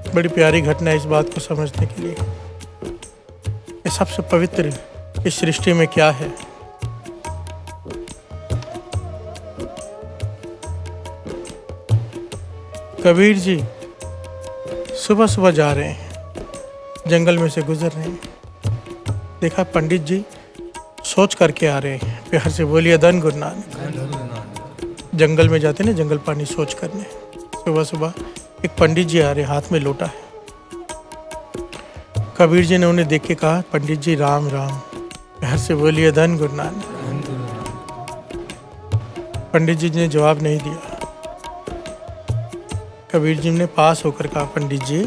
बड़ी प्यारी घटना है इस बात को समझने के लिए कि सबसे पवित्र इस सृष्टि में क्या है। कबीर जी सुबह सुबह जा रहे हैं, जंगल में से गुजर रहे हैं, देखा पंडित जी सोच करके आ रहे हैं। प्यार से बोलिए धन गुरु नानक। जंगल में जाते ना जंगल पानी सोच करने, सुबह सुबह एक पंडित जी आ रहे, हाथ में लोटा है। कबीर जी ने उन्हें देख के कहा, पंडित जी राम राम। प्यार से बोलिए धन गुरु नानक। पंडित जी ने जवाब नहीं दिया। कबीर जी ने पास होकर कहा, पंडित जी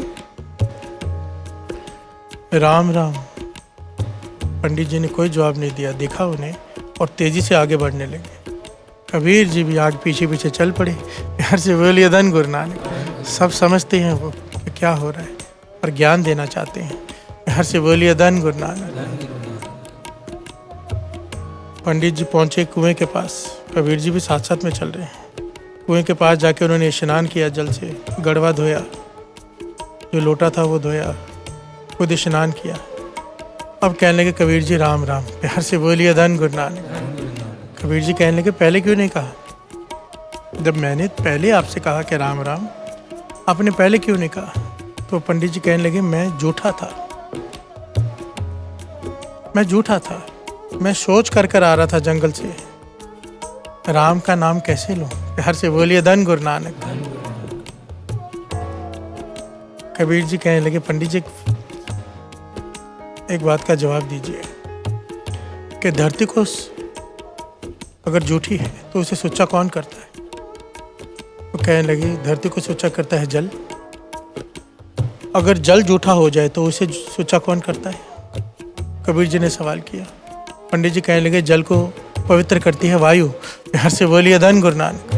राम राम। पंडित जी ने कोई जवाब नहीं दिया, देखा उन्हें और तेजी से आगे बढ़ने लगे। कबीर जी भी आगे पीछे पीछे चल पड़े। प्यार से बोलिए धन गुरु नानक। सब समझते हैं वो कि क्या हो रहा है और ज्ञान देना चाहते हैं। प्यार से बोलिए धन गुरु नानक। पंडित जी पहुंचे कुएं के पास, कबीर जी भी साथ साथ में चल रहे हैं। कुएं के पास जाके उन्होंने स्नान किया, जल से गड़वा धोया, जो लोटा था वो धोया, खुद स्नान किया। अब कहने लगे कबीर जी राम राम। प्यार से बोलिए धन गुरु नानक। कबीर जी कहने लगे पहले क्यों नहीं कहा? जब मैंने पहले आपसे कहा कि राम राम, आपने पहले क्यों नहीं कहा? तो पंडित जी कहने लगे मैं झूठा था, मैं झूठा था। मैं सोच कर आ रहा था जंगल से, राम का नाम कैसे लूं? प्यार से बोलिए धन गुरु नानक। कबीर जी कहने लगे पंडित जी एक बात का जवाब दीजिए कि धरती को अगर झूठी है तो उसे सुच्चा कौन करता है? तो कहने लगे धरती को सुच्चा करता है जल। अगर जल झूठा हो जाए तो उसे सुच्चा कौन करता है? कबीर जी ने सवाल किया। पंडित जी कहने लगे जल को पवित्र करती है वायु। प्यार से बोलिए धन गुरु नानक।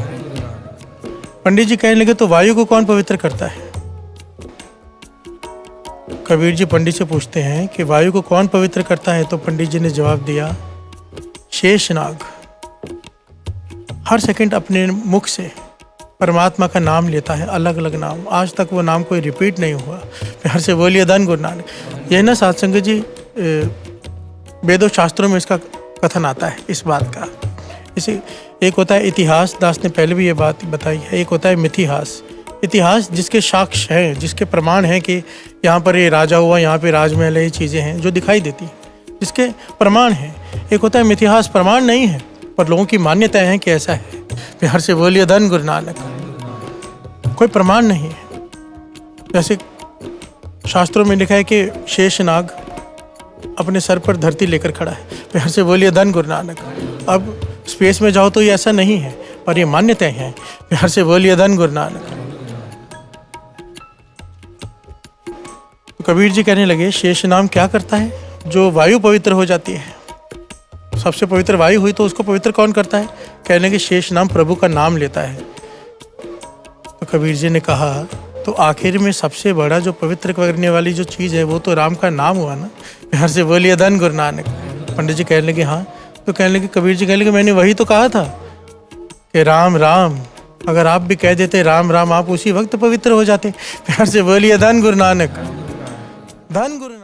पंडित जी कहने लगे तो वायु को कौन पवित्र करता है? कबीर जी पंडित से पूछते हैं कि वायु को कौन पवित्र करता है? तो पंडित जी ने जवाब दिया शेषनाग। हर सेकंड अपने मुख से परमात्मा का नाम लेता है, अलग अलग नाम। आज तक वो नाम कोई रिपीट नहीं हुआ। प्यार से बोलिए धन गुरु नानक। यह ना सत्संग जी वेदों शास्त्रों में इसका कथन आता है इस बात का। इसे एक होता है इतिहास, दास ने पहले भी ये बात बताई है। एक होता है मिथिहास, इतिहास जिसके साक्ष्य हैं, जिसके प्रमाण हैं कि यहाँ पर ये राजा हुआ, यहाँ पे राजमहल है, ये चीज़ें हैं जो दिखाई देती, जिसके प्रमाण हैं। एक होता है मिथिहास, प्रमाण नहीं है पर लोगों की मान्यताएं हैं कि ऐसा है। प्यार से बोलिए धन गुरु नानक। कोई प्रमाण नहीं है। जैसे शास्त्रों में लिखा है कि शेषनाग अपने सर पर धरती लेकर खड़ा है। प्यार से बोलिए धन गुरु नानक। अब स्पेस में जाओ तो ये ऐसा नहीं है पर ये मान्यताएं हैं। प्यार से बोलिए धन गुरु नानक। तो कबीर जी कहने लगे शेष नाम क्या करता है? जो वायु पवित्र हो जाती है, सबसे पवित्र वायु हुई तो उसको पवित्र कौन करता है? कहने लगे शेष नाम प्रभु का नाम लेता है। तो कबीर जी ने कहा तो आखिर में सबसे बड़ा जो पवित्र करने वाली जो चीज़ है वो तो राम का नाम हुआ ना। प्यार से बोलिए धन गुरु नानक। पंडित जी कहने लगे हाँ। तो कहने लगे कबीर जी कहने लगे मैंने वही तो कहा था कि राम राम। अगर आप भी कह देते राम राम, आप उसी वक्त पवित्र हो जाते। प्यार से बोलिए धन गुरु नानक। धन गुरु नानक।